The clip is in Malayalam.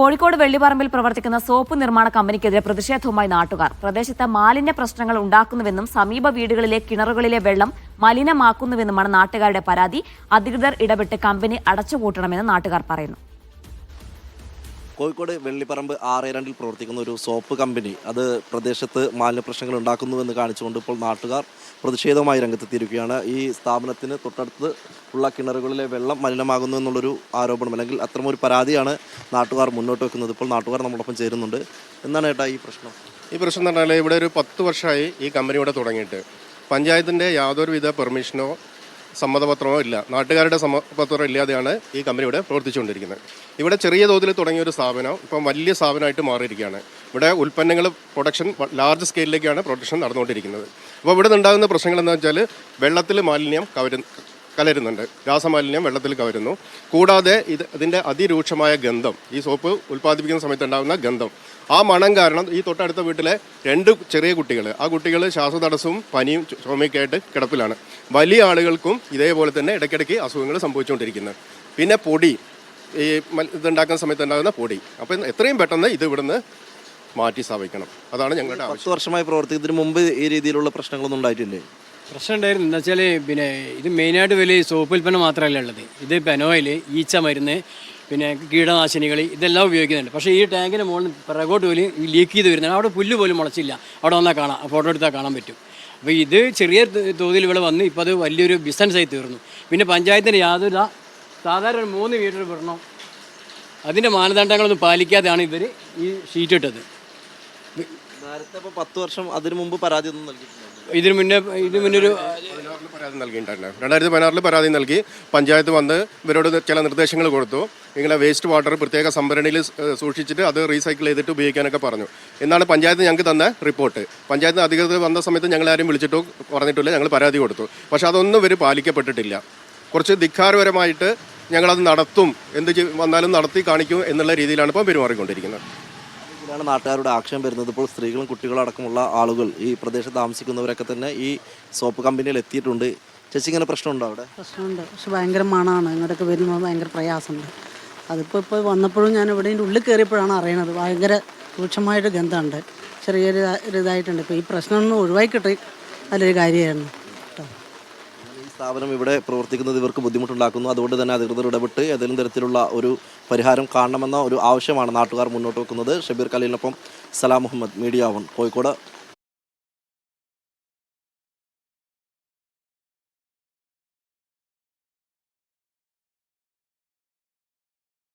കോഴിക്കോട് വെള്ളിപ്പറമ്പിൽ പ്രവർത്തിക്കുന്ന സോപ്പ് നിർമ്മാണ കമ്പനിക്കെതിരെ പ്രതിഷേധവുമായി നാട്ടുകാർ. പ്രദേശത്ത് മാലിന്യ പ്രശ്നങ്ങൾ ഉണ്ടാക്കുന്നുവെന്നും സമീപ വീടുകളിലെ കിണറുകളിലെ വെള്ളം മലിനമാക്കുന്നുവെന്നുമാണ് നാട്ടുകാരുടെ പരാതി. അധികൃതർ ഇടപെട്ട് കമ്പനി അടച്ചുപൂട്ടണമെന്ന് നാട്ടുകാർ പറയുന്നു. കോഴിക്കോട് വെള്ളിപ്പറമ്പ് 6-2 പ്രവർത്തിക്കുന്ന ഒരു സോപ്പ് കമ്പനി അത് പ്രദേശത്ത് മാലിന്യ പ്രശ്നങ്ങൾ ഉണ്ടാക്കുന്നുവെന്ന് കാണിച്ചുകൊണ്ട് ഇപ്പോൾ നാട്ടുകാർ പ്രതിഷേധവുമായി രംഗത്തെത്തിയിരിക്കുകയാണ്. ഈ സ്ഥാപനത്തിന് തൊട്ടടുത്ത് ഉള്ള കിണറുകളിലെ വെള്ളം മലിനമാകുന്നു എന്നുള്ളൊരു ആരോപണം അല്ലെങ്കിൽ അത്തരമൊരു പരാതിയാണ് നാട്ടുകാർ മുന്നോട്ട് വെക്കുന്നത്. ഇപ്പോൾ നാട്ടുകാർ നമ്മളൊപ്പം ചേരുന്നുണ്ട്. എന്താണ് ഏട്ടാ ഈ പ്രശ്നം? ഈ പ്രശ്നം എന്ന് പറഞ്ഞാൽ ഇവിടെ ഒരു 10 വർഷമായി ഈ കമ്പനി ഇവിടെ തുടങ്ങിയിട്ട് പഞ്ചായത്തിൻ്റെ യാതൊരുവിധ പെർമിഷനോ സമ്മതപത്രമോ ഇല്ല. നാട്ടുകാരുടെ സമ്മതപത്രം ഇല്ലാതെയാണ് ഈ കമ്പനി ഇവിടെ പ്രവർത്തിച്ചുകൊണ്ടിരിക്കുന്നത്. ഇവിടെ ചെറിയ തോതിൽ തുടങ്ങിയ ഒരു സ്ഥാപനം ഇപ്പം വലിയ സ്ഥാപനമായിട്ട് മാറിയിരിക്കുകയാണ്. ഇവിടെ ഉൽപ്പന്നങ്ങൾ പ്രൊഡക്ഷൻ ലാർജ് സ്കെയിലിലേക്കാണ് പ്രൊഡക്ഷൻ നടന്നുകൊണ്ടിരിക്കുന്നത്. അപ്പോൾ ഇവിടെ നിന്നുണ്ടാകുന്ന പ്രശ്നങ്ങൾ എന്താ വെച്ചാൽ വെള്ളത്തിൽ മാലിന്യം കലരുന്നുണ്ട്, രാസമാലിന്യം വെള്ളത്തിൽ കവരുന്നു. കൂടാതെ ഇതിൻ്റെ അതിരൂക്ഷമായ ഗന്ധം, ഈ സോപ്പ് ഉൽപ്പാദിപ്പിക്കുന്ന സമയത്ത് ഉണ്ടാകുന്ന ഗന്ധം, ആ മണം കാരണം ഈ തൊട്ടടുത്ത വീട്ടിലെ 2 ചെറിയ കുട്ടികൾ, ആ കുട്ടികൾ ശ്വാസതടസ്സവും പനിയും ചുമയൊക്കെയായിട്ട് കിടപ്പിലാണ്. വലിയ ആളുകൾക്കും ഇതേപോലെ തന്നെ ഇടയ്ക്കിടയ്ക്ക് അസുഖങ്ങൾ സംഭവിച്ചുകൊണ്ടിരിക്കുന്നത്. പിന്നെ പൊടി, ഈ ഇതുണ്ടാക്കുന്ന സമയത്ത് ഉണ്ടാകുന്ന പൊടി. അപ്പം എത്രയും പെട്ടെന്ന് ഇത് ഇവിടുന്ന് മാറ്റി സ്ഥാപിക്കണം. അതാണ് ഞങ്ങളുടെ 10 വർഷമായി പ്രവർത്തിക്കുന്നതിന് മുമ്പ് ഈ രീതിയിലുള്ള പ്രശ്നങ്ങളൊന്നും ഉണ്ടായിട്ടില്ലേ? പ്രശ്നം ഉണ്ടായിരുന്നു. എന്താ വെച്ചാൽ പിന്നെ ഇത് മെയിനായിട്ട് വലിയ സോപ്പ് ഉൽപ്പന്നം മാത്രമല്ല ഉള്ളത്. ഇത് പെനോയിൽ, ഈച്ച മരുന്ന്, പിന്നെ കീടനാശിനികൾ ഇതെല്ലാം ഉപയോഗിക്കുന്നുണ്ട്. പക്ഷേ ഈ ടാങ്കിൻ്റെ മുകളിൽ പിറകോട്ട് പോലും ലീക്ക് ചെയ്ത് വരുന്നുണ്ട്. അവിടെ പുല്ല് പോലും മുളച്ചില്ല. അവിടെ വന്നാൽ കാണാം, ഫോട്ടോ എടുത്താൽ കാണാൻ പറ്റും. അപ്പോൾ ഇത് ചെറിയ തോതിൽ ഇവിടെ വന്ന് ഇപ്പോൾ അത് വലിയൊരു ബിസിനസ്സായി തീർന്നു. പിന്നെ പഞ്ചായത്തിൻ്റെ യാതൊരു സാധാരണ 3 മീറ്റർ വിടണം, അതിൻ്റെ മാനദണ്ഡങ്ങളൊന്നും പാലിക്കാതെയാണ് ഇവർ ഈ ഷീറ്റ് ഇട്ടത്. നേരത്തെ ഇപ്പോൾ 10 വർഷം അതിനു മുമ്പ് പരാതി ഒന്നും നൽകിയിട്ടുണ്ട്? ഇതിനു മുന്നേ ഒരു പരാതി നൽകിയിട്ടുണ്ടായിരുന്നു. 2016 പരാതി നൽകി. പഞ്ചായത്ത് വന്ന് ഇവരോട് ചില നിർദ്ദേശങ്ങൾ കൊടുത്തു. ഇങ്ങനെ വേസ്റ്റ് വാട്ടർ പ്രത്യേക സംഭരണിയിൽ സൂക്ഷിച്ചിട്ട് അത് റീസൈക്കിൾ ചെയ്തിട്ട് ഉപയോഗിക്കാനൊക്കെ പറഞ്ഞു എന്നാണ് പഞ്ചായത്ത് ഞങ്ങൾക്ക് തന്ന റിപ്പോർട്ട്. പഞ്ചായത്ത് അധികൃതർ വന്ന സമയത്ത് ഞങ്ങളാരും വിളിച്ചിട്ടോ പറഞ്ഞിട്ടില്ല. ഞങ്ങൾ പരാതി കൊടുത്തു. പക്ഷെ അതൊന്നും ഇവർ പാലിക്കപ്പെട്ടിട്ടില്ല. കുറച്ച് ധിക്കാരപരമായിട്ട് ഞങ്ങളത് നടത്തും, എന്ത് വന്നാലും നടത്തി കാണിക്കും എന്നുള്ള രീതിയിലാണ് ഇപ്പോൾ പെരുമാറിക്കൊണ്ടിരിക്കുന്നത്. ഇതിലാണ് നാട്ടുകാരുടെ ആക്ഷേപം വരുന്നത്. ഇപ്പോൾ സ്ത്രീകളും കുട്ടികളും അടക്കമുള്ള ആളുകൾ, ഈ പ്രദേശത്ത് താമസിക്കുന്നവരൊക്കെ തന്നെ ഈ സോപ്പ് കമ്പനിയിൽ എത്തിയിട്ടുണ്ട്. ചേച്ചി, ഇങ്ങനെ പ്രശ്നമുണ്ടോ അവിടെ? പ്രശ്നമുണ്ട്, പക്ഷെ ഭയങ്കര മണമാണ്. ഇങ്ങോട്ടൊക്കെ വരുമ്പോൾ ഭയങ്കര പ്രയാസമുണ്ട്. ഇപ്പോൾ വന്നപ്പോഴും ഞാൻ ഇവിടെ ഉള്ളിൽ കയറിയപ്പോഴാണ് അറിയണത്. ഭയങ്കര രൂക്ഷമായിട്ട് ഗന്ധമുണ്ട്, ചെറിയൊരു ഇതായിട്ടുണ്ട്. ഇപ്പോൾ ഈ പ്രശ്നമൊന്നും ഒഴിവാക്കിയിട്ട് നല്ലൊരു കാര്യമായിരുന്നു കേട്ടോ. ഈ സ്ഥാപനം ഇവിടെ പ്രവർത്തിക്കുന്നത് ഇവർക്ക് ബുദ്ധിമുട്ടുണ്ടാക്കുന്നു. അതുകൊണ്ട് തന്നെ അധികൃതർ ഇടപെട്ട് ഏതെങ്കിലും തരത്തിലുള്ള ഒരു പരിഹാരം കാണണമെന്ന ഒരു ആവശ്യമാണ് നാട്ടുകാർ മുന്നോട്ട് വെക്കുന്നത്. ഷബീർ ഖലീലിനൊപ്പം സലാം മുഹമ്മദ്, മീഡിയ 1, കോഴിക്കോട്.